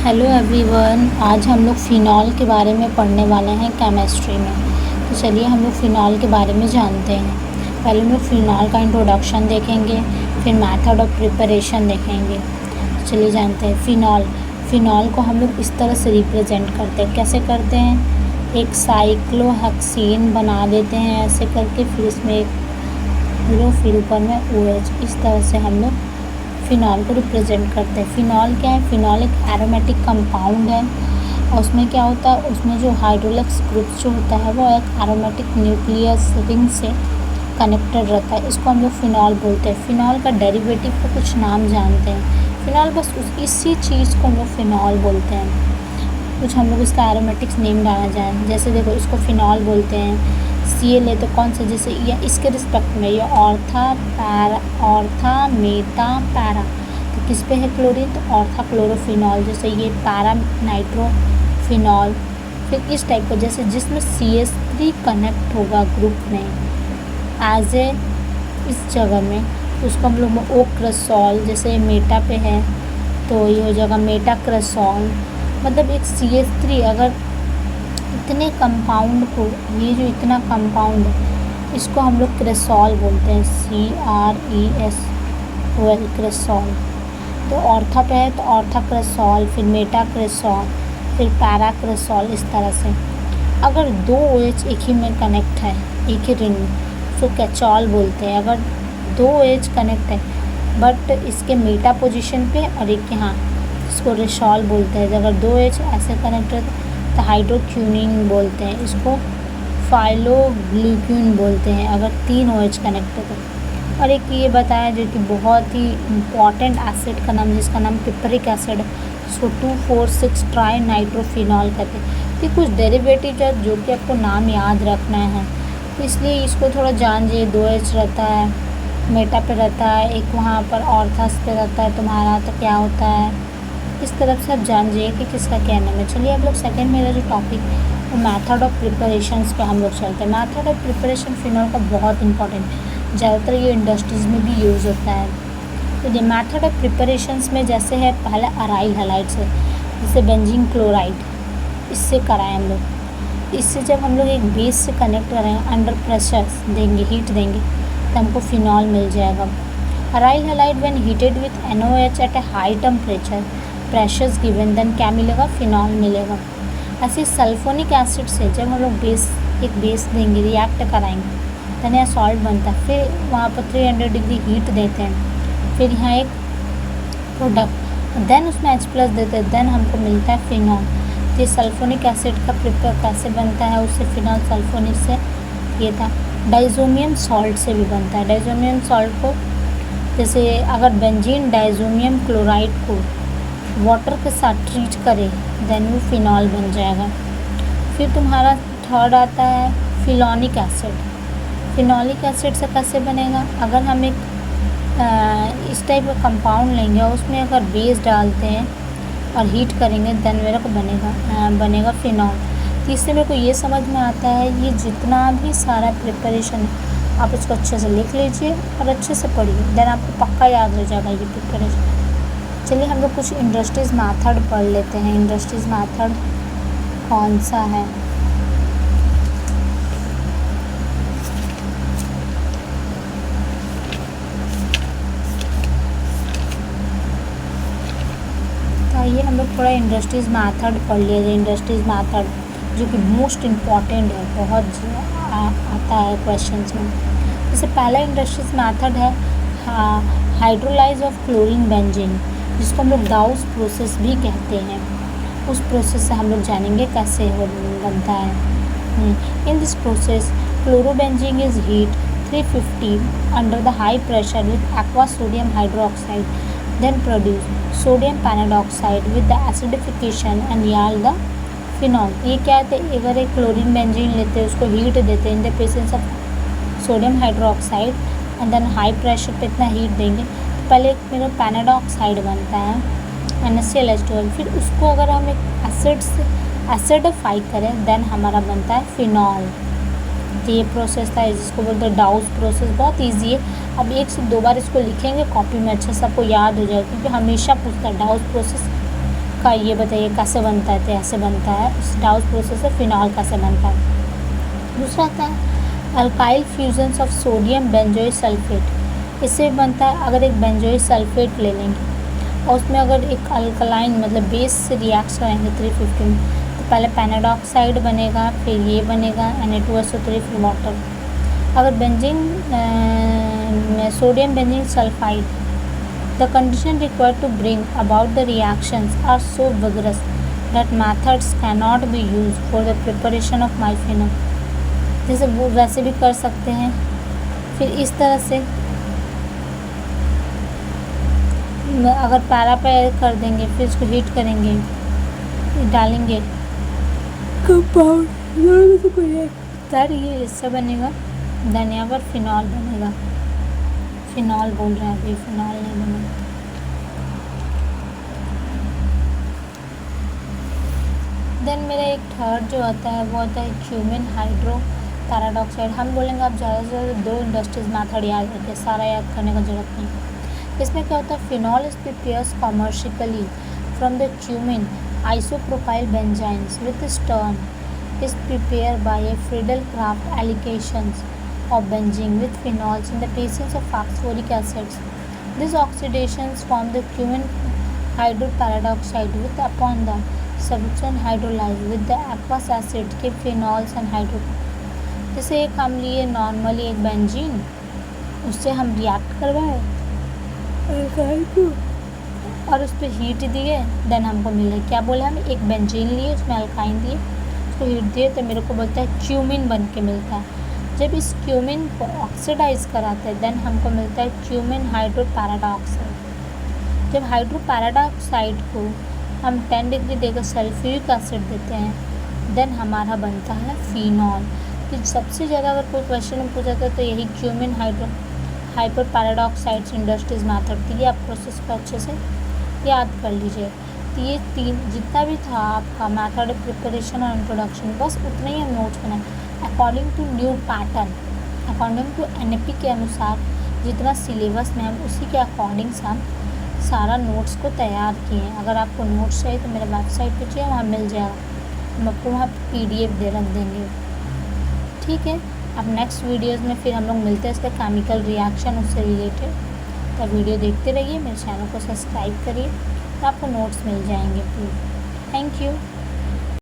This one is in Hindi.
हेलो एवरीवन, आज हम लोग फ़िनॉल के बारे में पढ़ने वाले हैं केमिस्ट्री में। तो चलिए हम लोग फ़िनॉल के बारे में जानते हैं। पहले हम लोग फ़िनॉल का इंट्रोडक्शन देखेंगे, फिर मेथड ऑफ प्रिपरेशन देखेंगे। तो चलिए जानते हैं फ़िनॉल को हम लोग इस तरह से रिप्रेजेंट करते हैं। कैसे करते हैं? एक साइक्लोहेक्सेन बना देते हैं ऐसे करके, फिर इसमें एक फिर ऊपर में OH, इस तरह से हम लोग फ़िनॉल को रिप्रेजेंट करते हैं। फ़िनॉल क्या है? फ़िनॉल एक एरोमेटिक कंपाउंड है और उसमें क्या होता है, उसमें जो हाइड्रोक्स ग्रुप जो होता है वो एक एरोमेटिक न्यूक्लियस रिंग से कनेक्टेड रहता है। इसको हम लोग फ़िनॉल बोलते हैं। फ़िनॉल का डेरिवेटिव का कुछ नाम जानते हैं? फ़िनॉल बस इसी चीज़ को हम लोग फ़िनॉल बोलते हैं। कुछ हम लोग इसका एरोमेटिक्स नेम डाला जाए, जैसे देखो इसको फ़िनॉल बोलते हैं। Cl है तो कौन सा, जैसे या इसके रिस्पेक्ट में ये ऑर्था मेटा पैरा, तो किस पे है क्लोरीन, तो ऑर्था क्लोरोफिनॉल। जैसे ये पैरा नाइट्रोफिनॉल। फिर इस टाइप का, जैसे जिसमें CH3 कनेक्ट होगा ग्रुप में एज ए इस जगह में, तो उसको हम लोग ओक्रेसॉल। जैसे मेटा पे है तो ये हो जाएगा मेटाक्रेसॉल। मतलब एक CH3 अगर इतने कंपाउंड को, ये जो इतना कंपाउंड है इसको हम लोग क्रेसॉल बोलते हैं, CRESOL, क्रेसॉल। तो ऑर्था पे है तो ऑर्था क्रेसॉल, फिर मेटा क्रेसॉल, फिर पैरा क्रेसॉल। इस तरह से अगर दो OH एक ही में कनेक्ट है, एक ही रिंग में, उसको कैचॉल बोलते हैं। अगर दो OH कनेक्ट है बट इसके मेटा पोजीशन पे और एक यहाँ, इसको रेसॉल बोलते हैं। अगर दो OH ऐसे कनेक्ट है तो हाइड्रोक्यूनिन बोलते हैं, इसको फाइलोग्लिक्यून बोलते हैं अगर तीन OH कनेक्ट है तो। और एक ये बताया जो कि बहुत ही इम्पॉर्टेंट एसिड का नाम, जिसका नाम पिपरिक एसिड है, इसको 2,4,6 ट्राई नाइट्रोफिनॉल कहते हैं। ये कुछ डेरिवेटिव है जो कि आपको नाम याद रखना है, तो इसलिए इसको थोड़ा जान जाइए। 2H रहता है, मेटा पे रहता है, एक वहाँ पर ऑर्थस पे रहता है तुम्हारा, तो क्या होता है, इस तरफ से आप जान जाइए कि किसका क्या नाम है। चलिए आप लोग सेकंड मेरा जो टॉपिक वो मेथड ऑफ प्रिपरेशंस पे हम लोग चलते हैं। मेथड ऑफ प्रिपरेशन फ़िनॉल का बहुत इंपॉर्टेंट है, ज़्यादातर ये इंडस्ट्रीज़ में भी यूज़ होता है। तो ये मेथड ऑफ प्रिपरेशंस में जैसे है, पहले अराइल हैलाइड से, जैसे बेंजीन क्लोराइड, इससे कराएँ हम लोग। इससे जब हम लोग एक बेस से कनेक्ट करेंगे, अंडर प्रेशर देंगे, हीट देंगे, तो हमको फ़िनॉल मिल जाएगा। Aryl halide when heated with NOH at a high temperature pressures given, then क्या मिलेगा, फ़िनॉल मिलेगा। ऐसे सल्फोनिक एसिड से जब हम लोग एक बेस देंगे, रिएक्ट कराएंगे, तो नया सॉल्ट बनता है। फिर वहाँ पर 300 डिग्री हीट देते हैं, फिर यहाँ एक प्रोडक्ट, देन उसमें H+ देते हैं, देन हमको मिलता है फ़िनॉल। तो ये सल्फोनिक एसिड का प्रिपेयर कैसे बनता है, उससे फ़िनॉल सल्फोनिक से ये था। डाइज़ोमियम सॉल्ट से भी बनता है। डाइज़ोमियम सॉल्ट को, जैसे अगर बेंजीन डाइज़ोमियम क्लोराइड को वाटर के साथ ट्रीट करें, देन वो फ़िनॉल बन जाएगा। फिर तुम्हारा थर्ड आता है फिनोलिक एसिड। फिनोलिक एसिड से कैसे बनेगा, अगर हम एक इस टाइप का कंपाउंड लेंगे और उसमें अगर बेस डालते हैं और हीट करेंगे, देन मेरे को बनेगा फ़िनॉल। तो इससे मेरे को ये समझ में आता है, ये जितना भी सारा प्रिपरेशन है आप इसको अच्छे से लिख लीजिए और अच्छे से पढ़िए, देन आपको पक्का याद हो जाएगा ये प्रिपरेशन। चलिए हम लोग कुछ इंडस्ट्रीज़ मेथड पढ़ लेते हैं। इंडस्ट्रीज़ मेथड कौन सा है, तो आइए हम लोग थोड़ा इंडस्ट्रीज़ मेथड पढ़ लिए। इंडस्ट्रीज़ मेथड जो कि मोस्ट इम्पॉर्टेंट है, बहुत आता है क्वेश्चंस में। जैसे पहला इंडस्ट्रीज़ मेथड है हाइड्रोलाइज ऑफ क्लोरीन बेंजीन, जिसको हम लोग डाउस प्रोसेस भी कहते हैं। उस प्रोसेस से हम लोग जानेंगे कैसे बनता है। In this process chlorobenzene is heat 350 under the high pressure with aqua sodium hydroxide, then produce sodium pentoxide with the acidification and yield the phenol. ये क्या है, अगर एक क्लोरीन बेंजीन लेते हैं, उसको हीट देते हैं in the presence of sodium hydroxide and then high pressure पे इतना हीट देंगे, पहले एक मेरा पेंटॉक्साइड बनता है NaCl_H12। फिर उसको अगर हम एक एसिड से एसिडिफाई करें, देन हमारा बनता है फ़िनॉल। तो ये प्रोसेस था, जिसको बोलते हैं डाउस प्रोसेस। बहुत इजी है, अब 1 से 2 बार इसको लिखेंगे कॉपी में, अच्छे से आपको याद हो जाएगा, क्योंकि हमेशा पूछता है डाउस प्रोसेस का ये बताइए कैसे बनता है, तो ऐसे बनता है। स्टाउस प्रोसेस से फिनॉल कैसे बनता है। दूसरा आता है alkyl fusions of sodium benzoic sulphate. इससे बनता है, अगर एक बेंजोइक सल्फेट ले लेंगे और उसमें अगर एक अल्कलाइन मतलब बेस से रिएक्ट करेंगे 350 में, तो पहले पेनाडॉक्साइड बनेगा, फिर ये बनेगा Na2SO3 फिर वाटर। अगर benzene sodium benzene sulphide, the condition required to bring about the reactions are so vigorous that methods can not be use for the preparation of phenol. जैसे वो वैसे भी कर सकते हैं। फिर इस तरह से अगर पैरा पे कर देंगे, फिर इसको हीट करेंगे, डालेंगे कंपाउंड, तब ये इससे बनेगा धनिया पर फिनॉल बनेगा। फिनॉल बोल रहे हैं अभी, फिनॉल नहीं बनेगा। देन मेरा एक थर्ड जो होता है वो होता है क्यूमिन हाइड्रो पैराडॉक्साइड। हम बोलेंगे आप ज़्यादा से ज़्यादा 2 इंडस्ट्रीज मेथड याद रखें, सारा याद करने का जरूरत नहीं। इसमें क्या होता है, phenol is prepares commercially from the cumin isopropyl benzenes with stern is prepared by a Friedel-Crafts alkylations of benzene with phenols in the presence of phosphoric acids. These oxidations form the cumin hydroperoxide with upon the substitution hydrolyzed with the aqueous acid के phenols and hydro। जैसे एक हम लिए नॉर्मली एक बेंजीन, उससे हम रिएक्ट करवाए अल्काइल को और उस पर हीट दिए, देन हमको मिले क्या बोले, हम एक बेंजीन लिए, उसमें अल्काइन दिए, उसको हीट दिए, तो मेरे को बोलता है क्यूमिन बन के मिलता है। जब इस क्यूमिन को ऑक्सीडाइज कराते हैं देन हमको मिलता है क्यूमिन हाइड्रोपैराडॉक्साइड। जब हाइड्रोपैराडॉक्साइड को हम 10 डिग्री देकर सल्फ्यूरिक एसिड देते हैं देन हमारा बनता है फिनॉल। तो सबसे ज़्यादा अगर कोई क्वेश्चन में पूछा था तो यही क्यूमिन हाइड्रोपैराडॉक्साइड इंडस्ट्रीज मैथड थी। आप प्रोसेस को अच्छे से याद कर लीजिए। तो ये 3 जितना भी था आपका मैथड प्रिपरेशन और इंट्रोडक्शन, बस उतना ही हम नोट्स बनाए according to new pattern, according to NP के अनुसार जितना सिलेबस में हम उसी के अकॉर्डिंग से हम सारा नोट्स को तैयार किए हैं। अगर आपको नोट्स चाहिए तो मेरे वेबसाइट पे चाहिए, वहाँ मिल जाएगा, हम आपको वहाँ PDF दे रख देंगे। ठीक है, अब नेक्स्ट वीडियोज़ में फिर हम लोग मिलते हैं इसका केमिकल रिएक्शन उससे रिलेटेड। तो वीडियो देखते रहिए, मेरे चैनल को सब्सक्राइब करिए, तो आपको नोट्स मिल जाएंगे प्लीज़। Thank you.